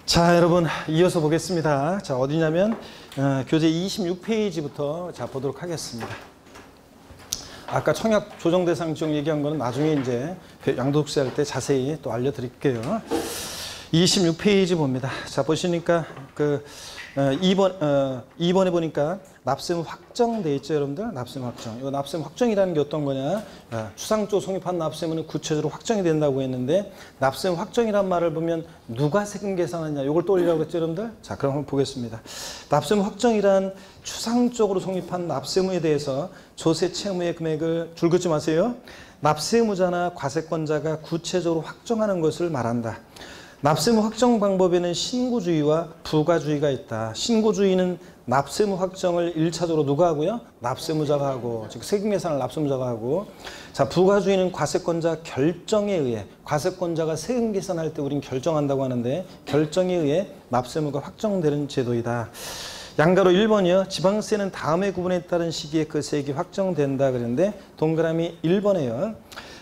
자, 여러분 이어서 보겠습니다. 자, 어디냐면 교재 26페이지부터 자 보도록 하겠습니다. 아까 청약 조정 대상 지역 얘기한 거는 나중에 이제 양도국세 할 때 자세히 또 알려드릴게요. 26페이지 봅니다. 자, 보시니까 2번에 보니까 납세무 확정돼 있죠, 여러분들? 납세무 확정. 이거 납세무 확정이라는 게 어떤 거냐? 추상적 성립한 납세무는 구체적으로 확정이 된다고 했는데, 납세무 확정이란 말을 보면 누가 세금 계산하냐? 이걸 떠올리라고 했죠, 여러분들? 자, 그럼 한번 보겠습니다. 납세무 확정이란 추상적으로 성립한 납세무에 대해서 조세 채무의 금액을 줄 긋지 마세요. 납세무자나 과세권자가 구체적으로 확정하는 것을 말한다. 납세무 확정 방법에는 신고주의와 부가주의가 있다. 신고주의는 납세무 확정을 1차적으로 누가 하고요? 납세무자가 하고, 즉 세금 계산을 납세무자가 하고, 자, 부가주의는 과세권자 결정에 의해, 과세권자가 세금 계산할 때 우린 결정한다고 하는데 결정에 의해 납세무가 확정되는 제도이다. 양가로 1번이요. 지방세는 다음의 구분에 따른 시기에 그 세액이 확정된다 그랬는데, 동그라미 1번에요.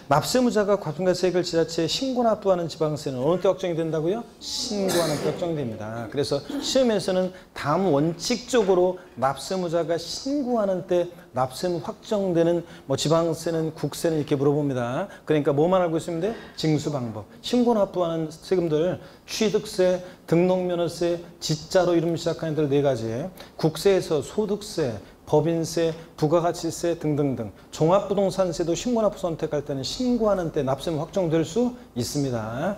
납세무자가 과분과세액을 지자체에 신고 납부하는 지방세는 어느 때 확정이 된다고요? 신고하는 때 확정이 됩니다. 그래서 시험에서는 다음 원칙적으로 납세무자가 신고하는 때 납세무 확정되는 지방세는 국세는 이렇게 물어봅니다. 그러니까 뭐만 알고 있으면 돼? 징수 방법. 신고 납부하는 세금들 취득세, 등록면허세, 지자로 이름 시작하는 애들 4가지. 국세에서 소득세, 법인세, 부가가치세 등등등. 종합부동산세도 신고납부 선택할 때는 신고하는 때 납세무 확정될 수 있습니다.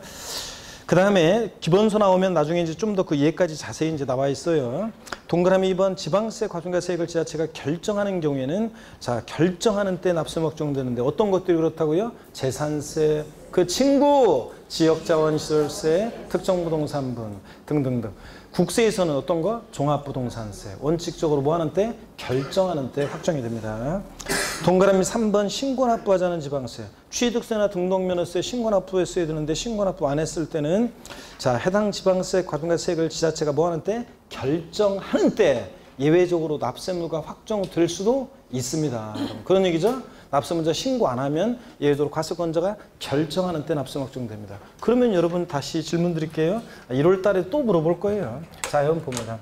그 다음에 기본서 나오면 나중에 이제 좀 더 그 예까지 자세히 이제 나와 있어요. 동그라미 2번 지방세, 과중과세액을 지자체가 결정하는 경우에는 자, 결정하는 때 납세무 확정되는데 어떤 것들이 그렇다고요? 재산세, 그 친구, 지역자원시설세, 특정부동산분 등등등. 국세에서는 어떤 거? 종합부동산세. 원칙적으로 뭐 하는 때? 결정하는 때 확정이 됩니다. 동그라미 3번 신고납부하자는 지방세. 취득세나 등록면허세 신고납부했어야 되는데 신고납부 안 했을 때는 자, 해당 지방세, 과중과세액을 지자체가 뭐 하는 때? 결정하는 때 예외적으로 납세무가 확정될 수도 있습니다. 그런 얘기죠? 납세무자 신고 안 하면 예외적으로 과세권자가 결정하는 때 납세무 확정됩니다. 그러면 여러분 다시 질문 드릴게요. 1월 달에 또 물어볼 거예요. 자, 여러분 봅니다.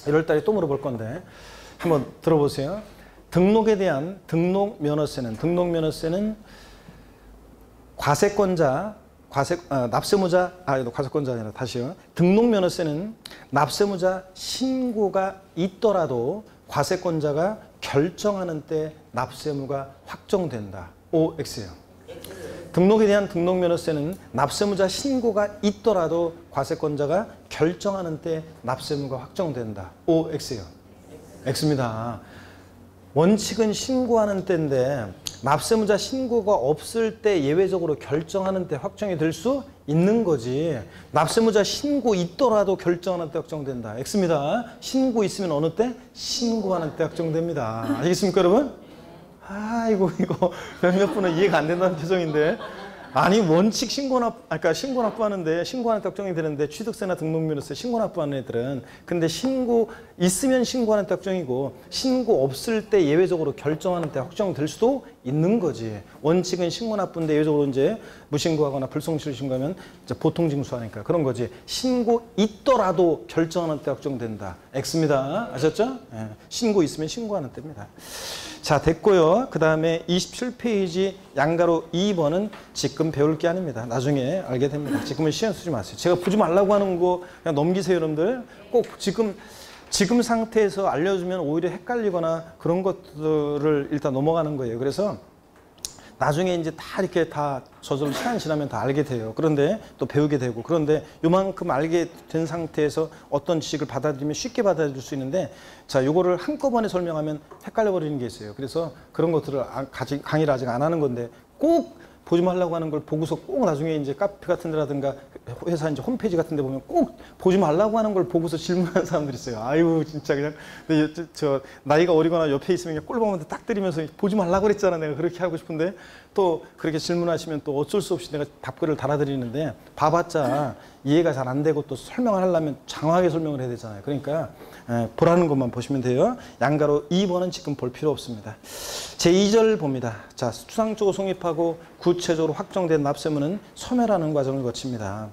1월 달에 또 물어볼 건데 한번 들어보세요. 등록에 대한 등록면허세는 과세권자, 납세무자, 과세권자 아니라 다시요. 등록면허세는 납세무자 신고가 있더라도 과세권자가 결정하는 때 납세무가 확정된다. OX예요. 등록에 대한 등록면허세는 납세무자 신고가 있더라도 과세권자가 결정하는 때 납세무가 확정된다. OX예요. X입니다. 원칙은 신고하는 때인데 납세무자 신고가 없을 때 예외적으로 결정하는 때 확정이 될 수 있는 거지. 납세무자 신고 있더라도 결정하는 때 확정된다. X입니다. 신고 있으면 어느 때? 신고하는 때 확정됩니다. 아시겠습니까, 여러분? 이거 몇몇 분은 이해가 안 된다는 표정인데. 아니, 원칙 신고납부하는데 신고하는 때 확정이 되는데 취득세나 등록면허세 신고납부하는 애들은 근데 신고 있으면 신고하는 때 확정이고 신고 없을 때 예외적으로 결정하는 때 확정될 수도 있는 거지. 원칙은 신고납부인데 예외적으로 이제 무신고하거나 불성실을 신고하면 이제 보통징수하니까 그런 거지. 신고 있더라도 결정하는 때 확정된다. X입니다. 아셨죠? 예. 신고 있으면 신고하는 때입니다. 자, 됐고요. 그 다음에 27페이지 양가로 2번은 지금 배울 게 아닙니다. 나중에 알게 됩니다. 지금은 시간 쓰지 마세요. 제가 보지 말라고 하는 거 그냥 넘기세요, 여러분들. 꼭 지금 상태에서 알려주면 오히려 헷갈리거나 그런 것들을 일단 넘어가는 거예요. 그래서 나중에 이제 다 이렇게 다 저절로 시간 지나면 다 알게 돼요. 그런데 또 배우게 되고 그런데 요만큼 알게 된 상태에서 어떤 지식을 받아들이면 쉽게 받아들일 수 있는데 자, 요거를 한꺼번에 설명하면 헷갈려 버리는 게 있어요. 그래서 그런 것들을 강의를 아직 안 하는 건데 꼭 보지 말라고 하는 걸 보고서 꼭 나중에 이제 카페 같은 데라든가 회사 이제 홈페이지 같은 데 보면 꼭 보지 말라고 하는 걸 보고서 질문하는 사람들이 있어요. 아유, 진짜 그냥 저 나이가 어리거나 옆에 있으면 그냥 꼴 보면 딱 때리면서 보지 말라고 그랬잖아. 내가 그렇게 하고 싶은데 또 그렇게 질문하시면 또 어쩔 수 없이 내가 답글을 달아드리는데 봐봤자 이해가 잘 안 되고 또 설명을 하려면 장황하게 설명을 해야 되잖아요. 그러니까 보라는 것만 보시면 돼요. 양가로 2번은 지금 볼 필요 없습니다. 제2절 봅니다. 자, 추상적으로 성립하고 구체적으로 확정된 납세무는 소멸하는 과정을 거칩니다.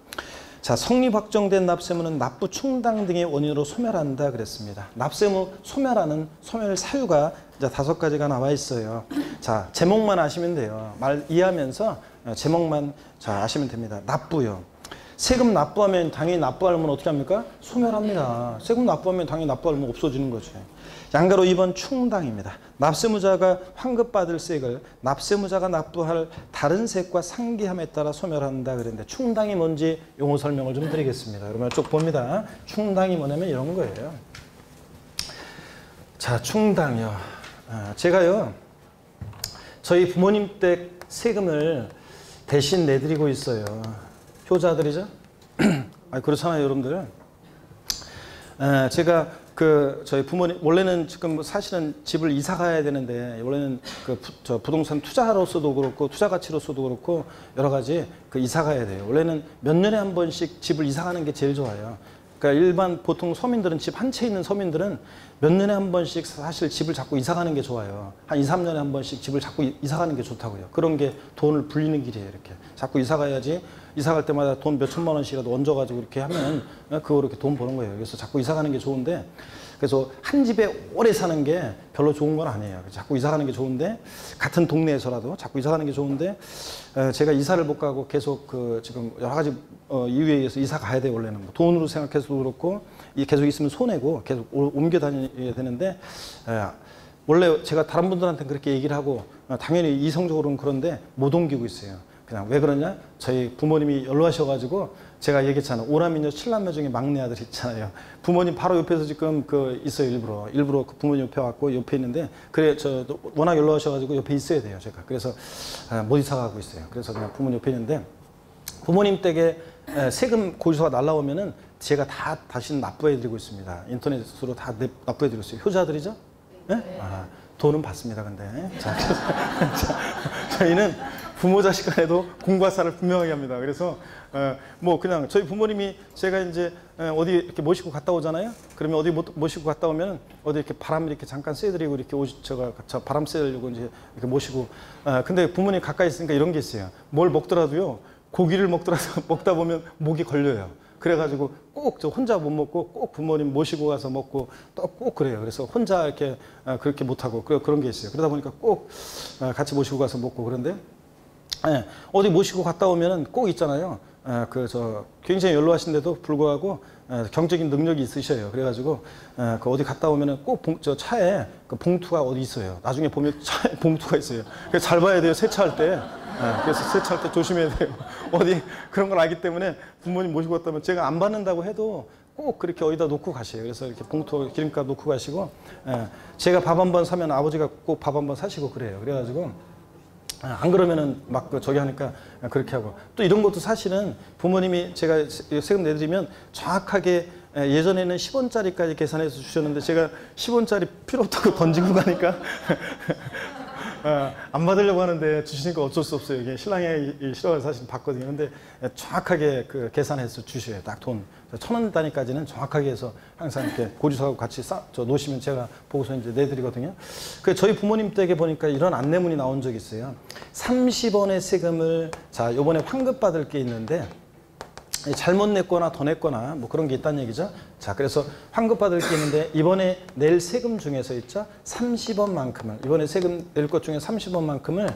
자, 성립 확정된 납세무는 납부 충당 등의 원인으로 소멸한다 그랬습니다. 납세무 소멸하는 소멸 사유가 이제 5가지가 나와 있어요. 자, 제목만 아시면 돼요. 말 이해하면서 제목만 자 아시면 됩니다. 납부요. 세금 납부하면 당연히 납부하면 어떻게 합니까? 소멸합니다. 세금 납부하면 당연히 납부하면 없어지는 거죠. 양가로 2번 충당입니다. 납세무자가 환급받을 세액을 납세무자가 납부할 다른 세액과 상기함에 따라 소멸한다 그랬는데 충당이 뭔지 용어 설명을 좀 드리겠습니다. 그러면 쭉 봅니다. 충당이 뭐냐면 이런 거예요. 자, 충당이요. 제가요, 저희 부모님 댁 세금을 대신 내드리고 있어요. 효자들이죠? 그렇잖아요, 여러분들. 제가 저희 부모님, 원래는 지금 사실은 집을 이사 가야 되는데, 원래는 부동산 투자로서도 그렇고, 투자 가치로서도 그렇고, 여러 가지 이사 가야 돼요. 원래는 몇 년에 한 번씩 집을 이사 가는 게 제일 좋아요. 그러니까 일반 보통 서민들은 집 한 채 있는 서민들은 몇 년에 한 번씩 사실 집을 자꾸 이사 가는 게 좋아요. 한 2, 3년에 한 번씩 집을 자꾸 이사 가는 게 좋다고요. 그런 게 돈을 불리는 길이에요, 이렇게. 자꾸 이사 가야지. 이사 갈 때마다 돈 몇 천만 원씩이라도 얹어가지고 이렇게 하면 그거 이렇게 돈 버는 거예요. 그래서 자꾸 이사 가는 게 좋은데, 그래서 한 집에 오래 사는 게 별로 좋은 건 아니에요. 자꾸 이사 가는 게 좋은데, 같은 동네에서라도 자꾸 이사 가는 게 좋은데, 제가 이사를 못 가고 계속 지금 여러 가지 이유에 의해서 이사 가야 돼요, 원래는. 돈으로 생각해서도 그렇고, 계속 있으면 손해고, 계속 옮겨 다녀야 되는데, 원래 제가 다른 분들한테 그렇게 얘기를 하고, 당연히 이성적으로는 그런데 못 옮기고 있어요. 그냥 왜 그러냐? 저희 부모님이 연로하셔가지고 제가 얘기했잖아요. 5남매녀 7남매 중에 막내 아들 있잖아요. 부모님 바로 옆에서 지금 있어요. 일부러 부모님 옆에 왔고 옆에 있는데, 그래 저 워낙 연로하셔가지고 옆에 있어야 돼요. 제가 그래서 못 이사 가고 있어요. 그래서 그냥 부모님 옆에 있는데, 부모님 댁에 세금 고지서가 날라오면은 제가 다 다시 납부해드리고 있습니다. 인터넷으로 다 납부해드리고 있어요. 효자들이죠? 네? 돈은 받습니다. 근데 저희는 부모 자식 간에도 공과사를 분명하게 합니다. 그래서 그냥 저희 부모님이 제가 이제 어디 이렇게 모시고 갔다 오잖아요. 그러면 어디 모시고 갔다 오면 어디 이렇게 바람 이렇게 잠깐 쐬드리고 이렇게 저 바람 쐬려고 이제 이렇게 모시고. 근데 부모님 가까이 있으니까 이런 게 있어요. 뭘 먹더라도요, 고기를 먹다 보면 목이 걸려요. 그래가지고 꼭 저 혼자 못 먹고 꼭 부모님 모시고 가서 먹고 또 꼭 그래요. 그래서 혼자 이렇게 그렇게 못하고 그런 게 있어요. 그러다 보니까 꼭 같이 모시고 가서 먹고. 그런데 어디 모시고 갔다 오면은 꼭 있잖아요. 굉장히 연로하신데도 불구하고 경제적인 능력이 있으셔요. 그래가지고 어디 갔다 오면은 꼭 저 차에 봉투가 어디 있어요. 나중에 보면 차에 봉투가 있어요. 그래서 잘 봐야 돼요, 세차할 때. 그래서 세차할 때 조심해야 돼요. 어디 그런 걸 알기 때문에 부모님 모시고 갔다 오면 제가 안 받는다고 해도 꼭 그렇게 어디다 놓고 가세요. 그래서 이렇게 봉투 기름값 놓고 가시고, 제가 밥 한 번 사면 아버지가 꼭 밥 한 번 사시고 그래요. 그래가지고 안 그러면은 막 저기 하니까 그렇게 하고. 또 이런 것도 사실은 부모님이 제가 세금 내드리면 정확하게, 예전에는 10원짜리까지 계산해서 주셨는데 제가 10원짜리 필요 없다고 던지고 가니까 안 받으려고 하는데 주시니까 어쩔 수 없어요. 이게 신랑이 싫어서 사실 받거든요. 근데 정확하게 계산해서 주셔요. 딱 돈 1,000원 단위까지는 정확하게 해서 항상 이렇게 고지서하고 같이 놓으시면 제가 보고서 이제 내드리거든요. 저희 부모님 댁에 보니까 이런 안내문이 나온 적이 있어요. 30원의 세금을, 자, 요번에 환급받을 게 있는데 잘못 냈거나 더 냈거나 뭐 그런 게 있다는 얘기죠. 자, 그래서 환급받을 게 있는데 이번에 낼 세금 중에서 있죠, 30원만큼을, 이번에 세금 낼 것 중에 30원만큼을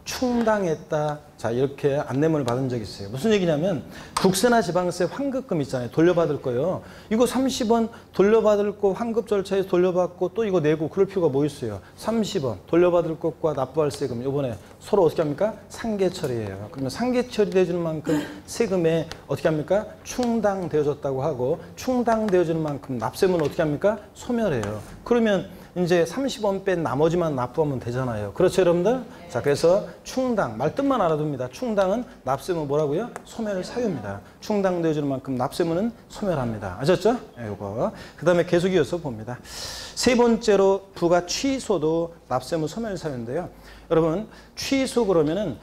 충당했다. 자, 이렇게 안내문을 받은 적이 있어요. 무슨 얘기냐면 국세나 지방세 환급금 있잖아요. 돌려받을 거요. 이거 30원 돌려받을 거 환급 절차에서 돌려받고 또 이거 내고 그럴 필요가 뭐 있어요. 30원 돌려받을 것과 납부할 세금 이번에 서로 어떻게 합니까? 상계 처리예요. 그러면 상계 처리되어지는 만큼 세금에 어떻게 합니까? 충당되어졌다고 하고, 충당되어지는 만큼 납세문은 어떻게 합니까? 소멸해요. 그러면 이제 30원 뺀 나머지만 납부하면 되잖아요. 그렇죠, 여러분들? 자, 그래서 충당, 말뜻만 알아둡니다. 충당은 납세문 뭐라고요? 소멸 사유입니다. 충당되어지는 만큼 납세문은 소멸합니다. 아셨죠? 요거. 그 다음에 계속 이어서 봅니다. 세 번째로 부가 취소도 납세문 소멸 사유인데요. 여러분, 취소 그러면은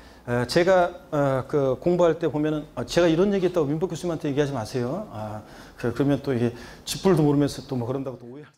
제가 공부할 때 보면은 제가 이런 얘기했다고 민복 교수님한테 얘기하지 마세요. 그러면 또 이게 쥐뿔도 모르면서 또 뭐 그런다고 또 오해할